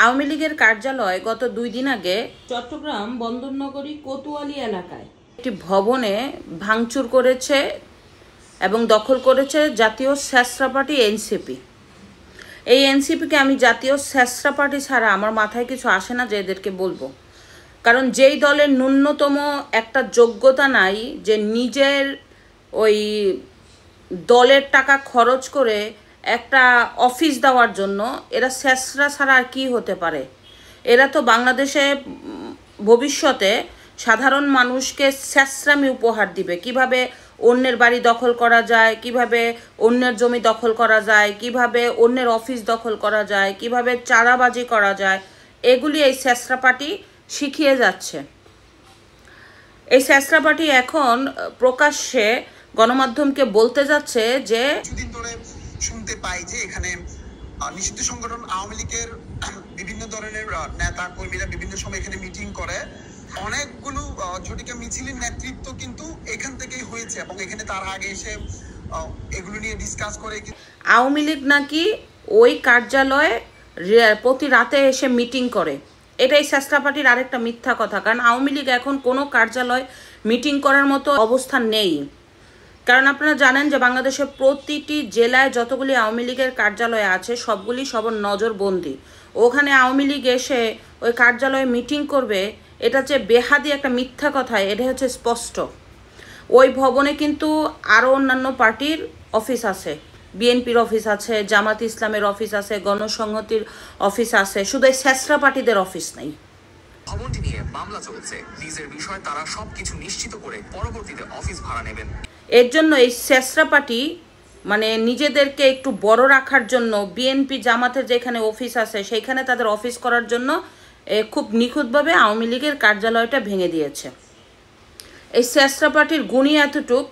আওয়ামী লীগের কার্যালয় গত 2 দিন আগে চট্টগ্রাম বন্দরনগরী কোতোয়ালি এলাকায় একটি ভবনে ভাঙচুর করেছে এবং দখল করেছে জাতীয় স্বেচ্ছা পার্টি এনসিপি। এই এনসিপিকে আমি জাতীয় স্বেচ্ছা পার্টি ছাড়া আমার মাথায় কিছু আসে না যে এদেরকে বলবো, কারণ যেই দলের ন্যূনতম একটা যোগ্যতা নাই যে নিজের ওই দলের টাকা খরচ করে একটা অফিস দেওয়ার জন্য, এরা স্যাঁচরা ছাড়া আর কি হতে পারে। এরা তো বাংলাদেশে ভবিষ্যতে সাধারণ মানুষকে স্যাঁচরামি উপহার দিবে, কিভাবে অন্যের বাড়ি দখল করা যায়, কিভাবে অন্যের জমি দখল করা যায়, কিভাবে অন্যের অফিস দখল করা যায়, কিভাবে চাঁদাবাজি করা যায়, এগুলি এই স্যাঁচরা পার্টি শিখিয়ে যাচ্ছে। এই স্যাঁচরা পার্টি এখন প্রকাশ্যে গণমাধ্যমকে বলতে যাচ্ছে যে শুনতে পাই যে এখানে নিষিদ্ধ সংগঠন আওয়ামী লীগের বিভিন্ন ধরনের নেতা কর্মীরা বিভিন্ন সময় এখানে মিটিং করে, অনেকগুলো ঝটিকা মিছিলের নেতৃত্ব কিন্তু এখান থেকেই হয়েছে এবং এখানে তার আগে এসে এগুলো নিয়ে ডিসকাস করে। আওয়ামী লীগ নাকি ওই কার্যালয়ে প্রতি রাতে এসে মিটিং করে। এটাই স্যাঁচরা পার্টির আরেকটা মিথ্যা কথা, কারণ আওয়ামী লীগ এখন কোনো কার্যালয় মিটিং করার মতো অবস্থান নেই। কারণ আপনারা জানেন যে বাংলাদেশের প্রতিটি জেলায় যতগুলি আওয়ামী লীগের কার্যালয় আছে সবগুলি সবার নজরবন্দি। ওখানে আওয়ামী লীগ এসে ওই কার্যালয়ে মিটিং করবে, এটা যে বেহাদি একটা মিথ্যা কথা, এটা হচ্ছে স্পষ্ট। ওই ভবনে কিন্তু আরও অন্যান্য পার্টির অফিস আছে, বিএনপির অফিস আছে, জামাত ইসলামের অফিস আছে, গণসংহতির অফিস আছে, শুধু এই স্যাঁচরা পার্টিদের অফিস নাই। ভবনটি নিয়ে মামলা চলছে, লিজের বিষয়ে তারা সবকিছু নিশ্চিত করে পরবর্তীতে অফিস ভাড়া নেবেন। এর জন্য এই স্যাঁচরা পার্টি মানে নিজেদেরকে একটু বড় রাখার জন্য বিএনপি জামাতের যেখানে অফিস আছে সেইখানে তাদের অফিস করার জন্য খুব নিখুঁতভাবে আওয়ামী লীগের কার্যালয়টা ভেঙে দিয়েছে। এই স্যাঁচরা পার্টির গুণই এতটুক,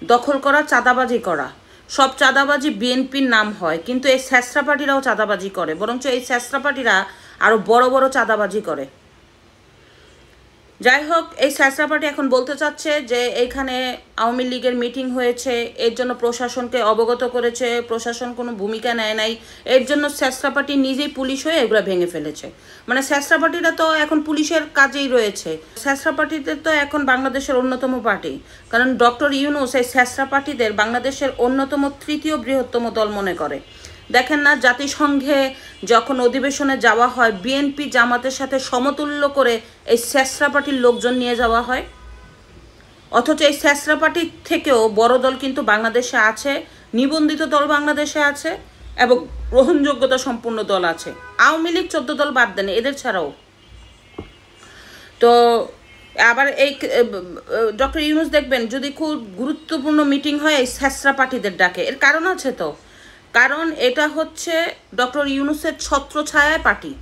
দখল করা, চাঁদাবাজি করা। সব চাঁদাবাজি বিএনপির নাম হয়, কিন্তু এই স্যাঁচরা পার্টিরাও চাঁদাবাজি করে, বরঞ্চ এই স্যাঁচরা পার্টিরা আরও বড় বড় চাঁদাবাজি করে। যাই হোক, এই স্যাঁচরা পার্টি এখন বলতে চাচ্ছে যে এইখানে আওয়ামী লীগের মিটিং হয়েছে, এর জন্য প্রশাসনকে অবগত করেছে, প্রশাসন কোনো ভূমিকা নেয় নাই, এর জন্য স্যাঁচরা পার্টি নিজেই পুলিশ হয়ে এগুলো ভেঙে ফেলেছে। মানে স্যাঁচরা পার্টিরা তো এখন পুলিশের কাজেই রয়েছে। স্যাঁচরা পার্টিতে তো এখন বাংলাদেশের অন্যতম পার্টি, কারণ ডক্টর ইউনূস এই স্যাঁচরা পার্টিদের বাংলাদেশের অন্যতম তৃতীয় বৃহত্তম দল মনে করে। দেখেন না, জাতিসংঘে যখন অধিবেশনে যাওয়া হয় বিএনপি জামাতের সাথে সমতুল্য করে এই স্যাঁচরা পার্টির লোকজন নিয়ে যাওয়া হয়, অথচ এই স্যাঁচরা পার্টির থেকেও বড় দল কিন্তু বাংলাদেশে আছে, নিবন্ধিত দল বাংলাদেশে আছে এবং গ্রহণযোগ্যতা সম্পূর্ণ দল আছে। আওয়ামী লীগ 14 দল বাদ দেন, এদের ছাড়াও। তো আবার এই ডক্টর ইউনূস দেখবেন যদি খুব গুরুত্বপূর্ণ মিটিং হয় এই স্যাঁচরা পার্টিদের ডাকে। এর কারণ আছে তো, কারণ এটা হচ্ছে ডক্টর ইউনূসের ছত্রছায়ায় পার্টি।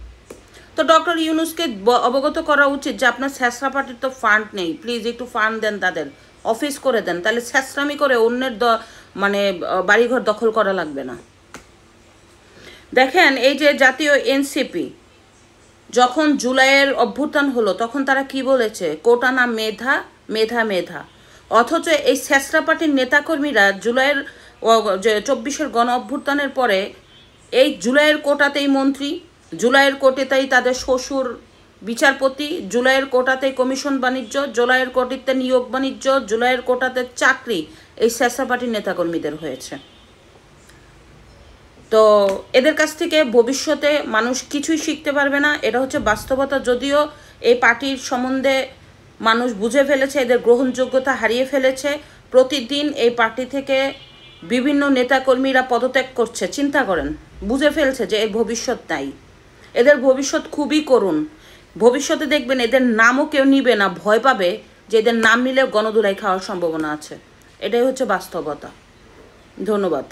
তো ডক্টর ইউনূসকে অবগত করা উচিত যে আপনার স্যাঁচরা পার্টির তো ফান্ড নেই, প্লিজ একটু ফান্ড দেন, তাদের অফিস করে দেন, তাহলে স্যাঁচরামি করে অন্যের মানে বাড়িঘর দখল করা লাগবে না। দেখেন, এই যে জাতীয় এনসিপি যখন জুলাইয়ের অভ্যুত্থান হলো তখন তারা কি বলেছে, কোটা না মেধা, মেধা মেধা। অথচ এই স্যাঁচরা পার্টির নেতাকর্মীরা জুলাইয়ের 24-এর গণ অভ্যুত্থানের পরে এই জুলাইয়ের কোটাতেই মন্ত্রী, জুলাইয়ের কোটাতেই তাদের শ্বশুর বিচারপতি, জুলাইয়ের কোটাতেই কমিশন বাণিজ্য, জুলাইয়ের কোটাতে নিয়োগ বাণিজ্য, জুলাইয়ের কোটাতে চাকরি এই স্যাঁচরা পার্টির নেতাকর্মীদের হয়েছে। তো এদের কাছ থেকে ভবিষ্যতে মানুষ কিছুই শিখতে পারবে না, এটা হচ্ছে বাস্তবতা। যদিও এই পার্টির সম্বন্ধে মানুষ বুঝে ফেলেছে, এদের গ্রহণযোগ্যতা হারিয়ে ফেলেছে। প্রতিদিন এই পার্টি থেকে বিভিন্ন নেতাকর্মীরা পদত্যাগ করছে। চিন্তা করেন, বুঝে ফেলছে যে এর ভবিষ্যৎ নাই, এদের ভবিষ্যৎ খুবই করুণ। ভবিষ্যতে দেখবেন এদের নামও কেউ নিবে না, ভয় পাবে যে এদের নাম নিলেও গণধুলাই খাওয়ার সম্ভাবনা আছে। এটাই হচ্ছে বাস্তবতা। ধন্যবাদ।